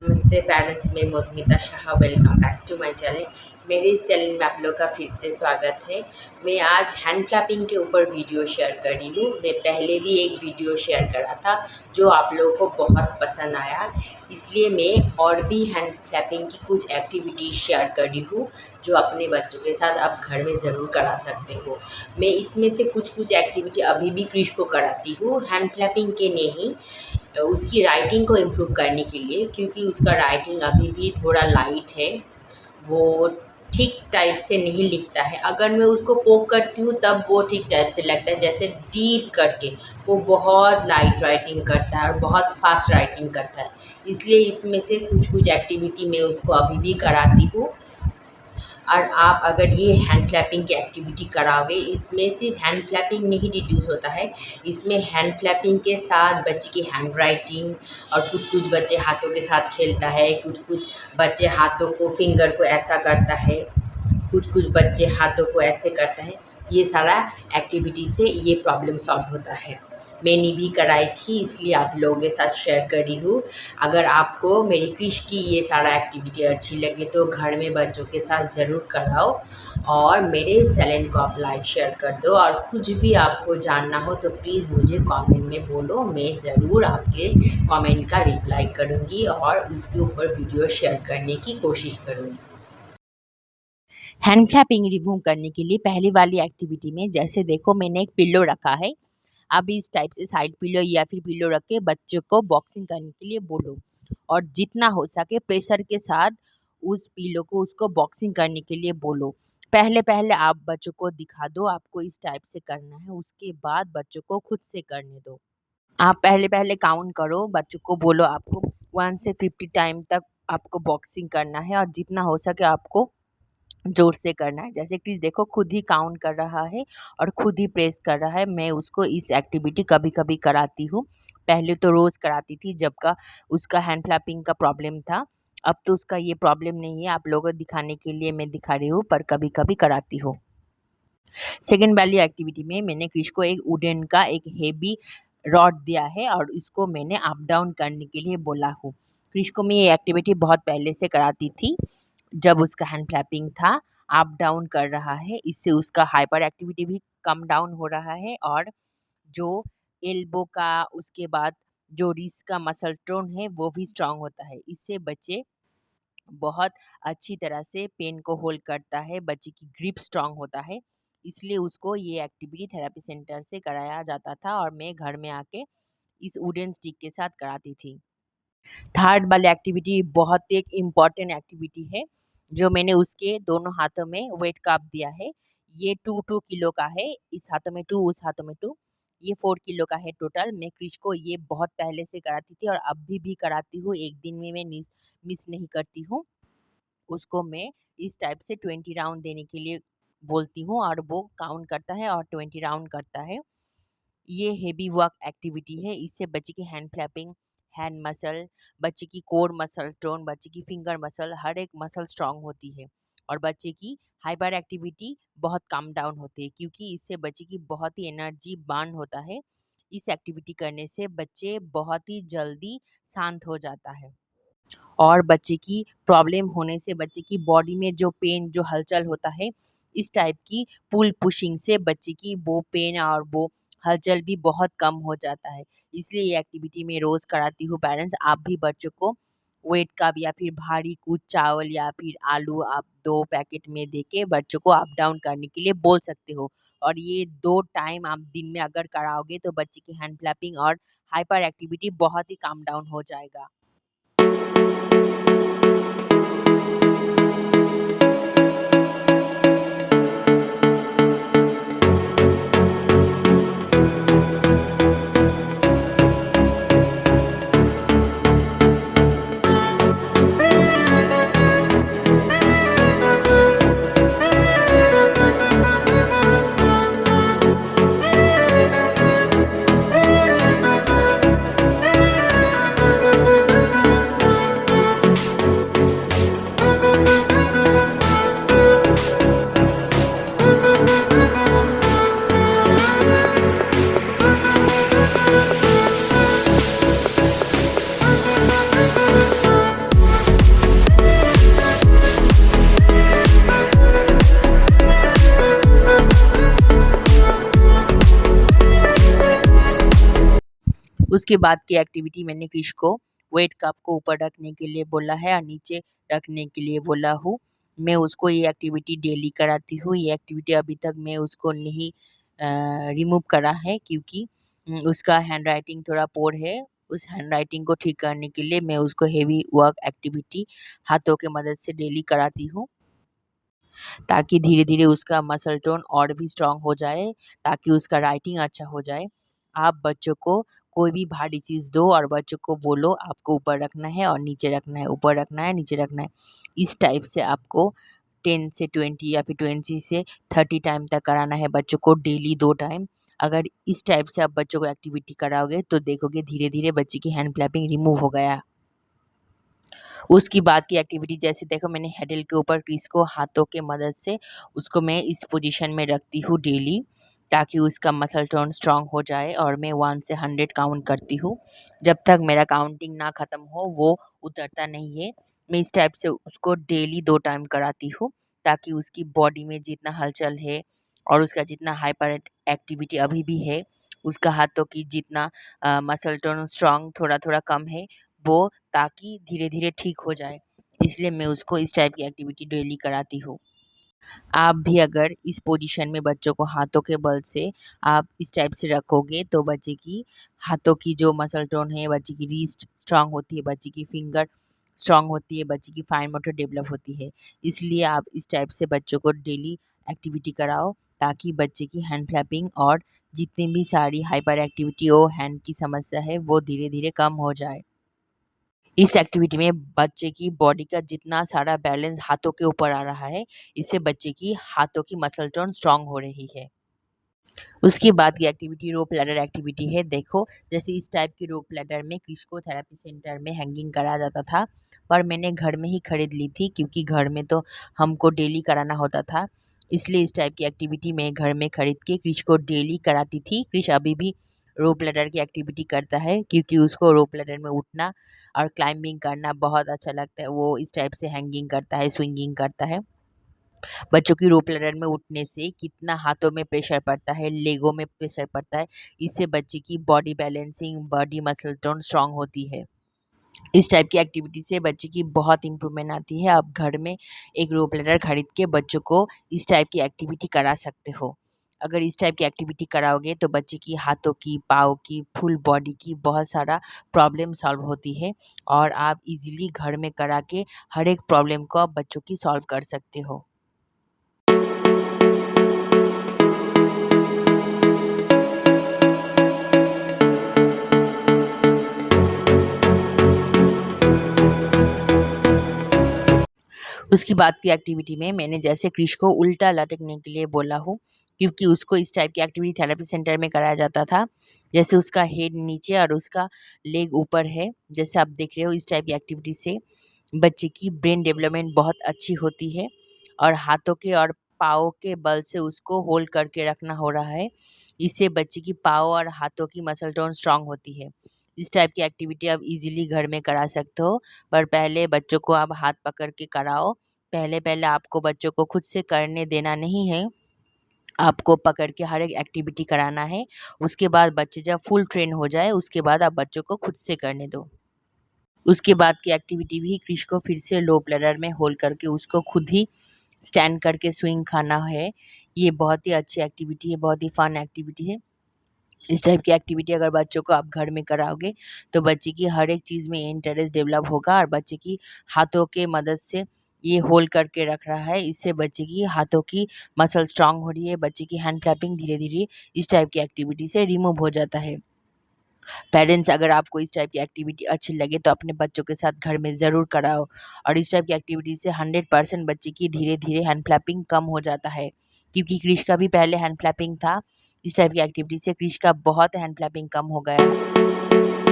नमस्ते पेरेंट्स, मैं Madhumita Shah. Welcome back to my channel. मेरे इस चैनल में आप लोग का फिर से स्वागत है। मैं आज हैंड क्लैपिंग के ऊपर वीडियो शेयर कर रही हूँ। मैं पहले भी एक वीडियो शेयर करा था जो आप लोगों को बहुत पसंद आया, इसलिए मैं और भी हैंड क्लैपिंग की कुछ एक्टिविटीज़ शेयर कर रही हूँ जो अपने बच्चों के साथ आप घर में ज़रूर करा सकते हो। मैं इसमें से कुछ एक्टिविटी अभी भी क्रिश को कराती हूँ, हैंड क्लैपिंग के नहीं, उसकी राइटिंग को इम्प्रूव करने के लिए, क्योंकि उसका राइटिंग अभी भी थोड़ा लाइट है, वो ठीक टाइप से नहीं लिखता है। अगर मैं उसको पोक करती हूँ तब वो ठीक टाइप से लगता है, जैसे डीप करके। वो बहुत लाइट राइटिंग करता है और बहुत फास्ट राइटिंग करता है, इसलिए इसमें से कुछ एक्टिविटी मैं उसको अभी भी कराती हूँ। और आप अगर ये हैंड क्लैपिंग की एक्टिविटी कराओगे, इसमें सिर्फ हैंड क्लैपिंग नहीं रिड्यूस होता है, इसमें हैंड क्लैपिंग के साथ बच्चे की हैंड राइटिंग, और कुछ बच्चे हाथों के साथ खेलता है, कुछ बच्चे हाथों को फिंगर को ऐसा करता है, कुछ बच्चे हाथों को ऐसे करता है। ये सारा एक्टिविटी से ये प्रॉब्लम सॉल्व होता है। मैंने भी कराई थी, इसलिए आप लोगों के साथ शेयर कर रही हूँ। अगर आपको मेरी क्रिश की ये सारा एक्टिविटी अच्छी लगे तो घर में बच्चों के साथ ज़रूर कराओ, और मेरे इस चैनल को आप लाइक शेयर कर दो। और कुछ भी आपको जानना हो तो प्लीज़ मुझे कमेंट में बोलो, मैं ज़रूर आपके कमेंट का रिप्लाई करूँगी और उसके ऊपर वीडियो शेयर करने की कोशिश करूँगी। हैंड क्लैपिंग रिमूव करने के लिए पहली वाली एक्टिविटी में, जैसे देखो मैंने एक पिल्लो रखा है, आप इस टाइप से साइड पिल्लो या फिर पिल्लो रख के बच्चे को बॉक्सिंग करने के लिए बोलो, और जितना हो सके प्रेशर के साथ उस पिल्लो को उसको बॉक्सिंग करने के लिए बोलो। पहले पहले आप बच्चों को दिखा दो आपको इस टाइप से करना है, उसके बाद बच्चों को खुद से करने दो। आप पहले पहले काउंट करो, बच्चों को बोलो आपको 1 से 50 टाइम तक आपको बॉक्सिंग करना है, और जितना हो सके आपको जोर से करना है। जैसे कि देखो खुद ही काउंट कर रहा है और खुद ही प्रेस कर रहा है। मैं उसको इस एक्टिविटी कभी कभी कराती हूँ, पहले तो रोज़ कराती थी जब का उसका हैंड क्लैपिंग का प्रॉब्लम था। अब तो उसका ये प्रॉब्लम नहीं है, आप लोगों को दिखाने के लिए मैं दिखा रही हूँ, पर कभी कभी कराती हूँ। सेकेंड वाली एक्टिविटी में मैंने क्रिश को एक वुडन का एक हेवी रॉड दिया है और इसको मैंने अप डाउन करने के लिए बोला हूँ। क्रिश को मैं ये एक्टिविटी बहुत पहले से कराती थी, जब उसका हैंड क्लैपिंग था। अप डाउन कर रहा है, इससे उसका हाइपर एक्टिविटी भी कम डाउन हो रहा है, और जो एल्बो का, उसके बाद जो रिस्ट का मसल टोन है वो भी स्ट्रांग होता है। इससे बच्चे बहुत अच्छी तरह से पेन को होल्ड करता है, बच्चे की ग्रिप स्ट्रांग होता है, इसलिए उसको ये एक्टिविटी थेरेपी सेंटर से कराया जाता था और मैं घर में आके इस वुडन स्टिक के साथ कराती थी। थर्ड वाली एक्टिविटी बहुत एक इम्पॉर्टेंट एक्टिविटी है, जो मैंने उसके दोनों हाथों में वेट काप दिया है। ये 2 किलो का है, इस हाथों में 2, उस हाथों में 2, ये 4 किलो का है टोटल। मैं क्रिश को ये बहुत पहले से कराती थी और अभी भी कराती हूँ, एक दिन में मैं मिस नहीं करती हूँ। उसको मैं इस टाइप से 20 राउंड देने के लिए बोलती हूँ और वो काउंट करता है और 20 राउंड करता है। ये हेवी वर्क एक्टिविटी है, इससे बच्चे की हैंड फ्लैपिंग, हैंड मसल, बच्चे की कोर मसल टोन, बच्चे की फिंगर मसल, हर एक मसल स्ट्रांग होती है, और बच्चे की हाइपर एक्टिविटी बहुत कम डाउन होती है, क्योंकि इससे बच्चे की बहुत ही एनर्जी बर्न होता है। इस एक्टिविटी करने से बच्चे बहुत ही जल्दी शांत हो जाता है, और बच्चे की प्रॉब्लम होने से बच्चे की बॉडी में जो पेन, जो हलचल होता है, इस टाइप की पुल पुशिंग से बच्चे की वो पेन और वो हलचल भी बहुत कम हो जाता है। इसलिए ये एक्टिविटी मैं रोज़ कराती हूँ। पेरेंट्स, आप भी बच्चों को वेट का या फिर भारी कुछ चावल या फिर आलू आप 2 पैकेट में देके बच्चों को अप डाउन करने के लिए बोल सकते हो, और ये 2 टाइम आप दिन में अगर कराओगे तो बच्चे की हैंड फ्लैपिंग और हाइपर एक्टिविटी बहुत ही कम डाउन हो जाएगा। उसके बाद की एक्टिविटी मैंने क्रिश को वेट कप को ऊपर रखने के लिए बोला है और नीचे रखने के लिए बोला हूँ। मैं उसको ये एक्टिविटी डेली कराती हूँ। ये एक्टिविटी अभी तक मैं उसको नहीं रिमूव करा है क्योंकि उसका हैंडराइटिंग थोड़ा पोर है। उस हैंडराइटिंग को ठीक करने के लिए मैं उसको हेवी वर्क एक्टिविटी हाथों की मदद से डेली कराती हूँ, ताकि धीरे-धीरे उसका मसल टोन और भी स्ट्रॉन्ग हो जाए, ताकि उसका राइटिंग अच्छा हो जाए। आप बच्चों को कोई भी भारी चीज़ दो और बच्चों को बोलो आपको ऊपर रखना है और नीचे रखना है, ऊपर रखना है, नीचे रखना है। इस टाइप से आपको 10 से 20 या फिर 20 से 30 टाइम तक कराना है बच्चों को, डेली 2 टाइम। अगर इस टाइप से आप बच्चों को एक्टिविटी कराओगे तो देखोगे धीरे-धीरे बच्चे की हैंड क्लैपिंग रिमूव हो गया। उसकी बाद की एक्टिविटी जैसे देखो मैंने हैंडल के ऊपर क्रीज को हाथों के मदद से उसको मैं इस पोजीशन में रखती हूँ डेली, ताकि उसका मसल टोन स्ट्रांग हो जाए और मैं 1 से 100 काउंट करती हूँ। जब तक मेरा काउंटिंग ना ख़त्म हो वो उतरता नहीं है। मैं इस टाइप से उसको डेली 2 टाइम कराती हूँ, ताकि उसकी बॉडी में जितना हलचल है और उसका जितना हाइपर एक्टिविटी अभी भी है, उसका हाथों की जितना मसल टोन स्ट्रांग थोड़ा-थोड़ा कम है, वो ताकि धीरे-धीरे ठीक हो जाए। इसलिए मैं उसको इस टाइप की एक्टिविटी डेली कराती हूँ। आप भी अगर इस पोजीशन में बच्चों को हाथों के बल से आप इस टाइप से रखोगे तो बच्चे की हाथों की जो मसल टोन है, बच्चे की रिस्ट स्ट्रांग होती है, बच्चे की फिंगर स्ट्रांग होती है, बच्चे की फाइन मोटर डेवलप होती है। इसलिए आप इस टाइप से बच्चों को डेली एक्टिविटी कराओ, ताकि बच्चे की हैंड फ्लैपिंग और जितनी भी सारी हाइपर एक्टिविटी हो, हैंड की समस्या है, वो धीरे-धीरे कम हो जाए। इस एक्टिविटी में बच्चे की बॉडी का जितना सारा बैलेंस हाथों के ऊपर आ रहा है, इससे बच्चे की हाथों की मसल टोन स्ट्रांग हो रही है। उसके बाद की एक्टिविटी रोप लैडर एक्टिविटी है। देखो जैसे इस टाइप की रोप लैडर में क्रिश को थेरेपी सेंटर में हैंगिंग कराया जाता था, पर मैंने घर में ही खरीद ली थी क्योंकि घर में तो हमको डेली कराना होता था। इसलिए इस टाइप की एक्टिविटी मैं घर में खरीद के क्रिश को डेली कराती थी। क्रिश अभी भी रोप लैडर की एक्टिविटी करता है क्योंकि उसको रोप लैडर में उठना और क्लाइंबिंग करना बहुत अच्छा लगता है। वो इस टाइप से हैंगिंग करता है, स्विंगिंग करता है। बच्चों की रोप लैडर में उठने से कितना हाथों में प्रेशर पड़ता है, लेगों में प्रेशर पड़ता है, इससे बच्चे की body balancing, body muscle tone strong होती है। इस टाइप की एक्टिविटी से बच्चे की बहुत इम्प्रूवमेंट आती है। आप घर में एक रोप लैडर खरीद के बच्चों को इस टाइप की एक्टिविटी करा सकते हो। अगर इस टाइप की एक्टिविटी कराओगे तो बच्चे की हाथों की, पाँव की, फुल बॉडी की बहुत सारा प्रॉब्लम सॉल्व होती है और आप इजीली घर में करा के हर एक प्रॉब्लम को आप बच्चों की सॉल्व कर सकते हो। उसकी बाद की एक्टिविटी में मैंने जैसे क्रिश को उल्टा लटकने के लिए बोला हूँ, क्योंकि उसको इस टाइप की एक्टिविटी थेरेपी सेंटर में कराया जाता था। जैसे उसका हेड नीचे और उसका लेग ऊपर है, जैसे आप देख रहे हो। इस टाइप की एक्टिविटी से बच्चे की ब्रेन डेवलपमेंट बहुत अच्छी होती है और हाथों के और पाँव के बल से उसको होल्ड करके रखना हो रहा है। इससे बच्चे की पाँव और हाथों की मसल टोन स्ट्रांग होती है। इस टाइप की एक्टिविटी आप इजीली घर में करा सकते हो, पर पहले बच्चों को आप हाथ पकड़ के कराओ। पहले-पहले आपको बच्चों को खुद से करने देना नहीं है, आपको पकड़ के हर एक एक्टिविटी कराना है। उसके बाद बच्चे जब फुल ट्रेन हो जाए, उसके बाद आप बच्चों को खुद से करने दो। उसके बाद की एक्टिविटी भी क्रिश को फिर से लो ब्लैडर में होल्ड करके उसको खुद ही स्टैंड करके स्विंग खाना है। ये बहुत ही अच्छी एक्टिविटी है, बहुत ही फन एक्टिविटी है। इस टाइप की एक्टिविटी अगर बच्चों को आप घर में कराओगे तो बच्चे की हर एक चीज़ में इंटरेस्ट डेवलप होगा और बच्चे की हाथों के मदद से ये होल्ड करके रख रहा है, इससे बच्चे की हाथों की मसल स्ट्रांग हो रही है, बच्चे की हैंड क्लैपिंग धीरे-धीरे इस टाइप की एक्टिविटी से रिमूव हो जाता है। पेरेंट्स अगर आपको इस टाइप की एक्टिविटी अच्छी लगे तो अपने बच्चों के साथ घर में ज़रूर कराओ और इस टाइप की एक्टिविटी से 100% बच्चे की धीरे-धीरे हैंड क्लैपिंग कम हो जाता है, क्योंकि क्रिश का भी पहले हैंड क्लैपिंग था। इस टाइप की एक्टिविटी से क्रिश का बहुत हैंड क्लैपिंग कम हो गया है।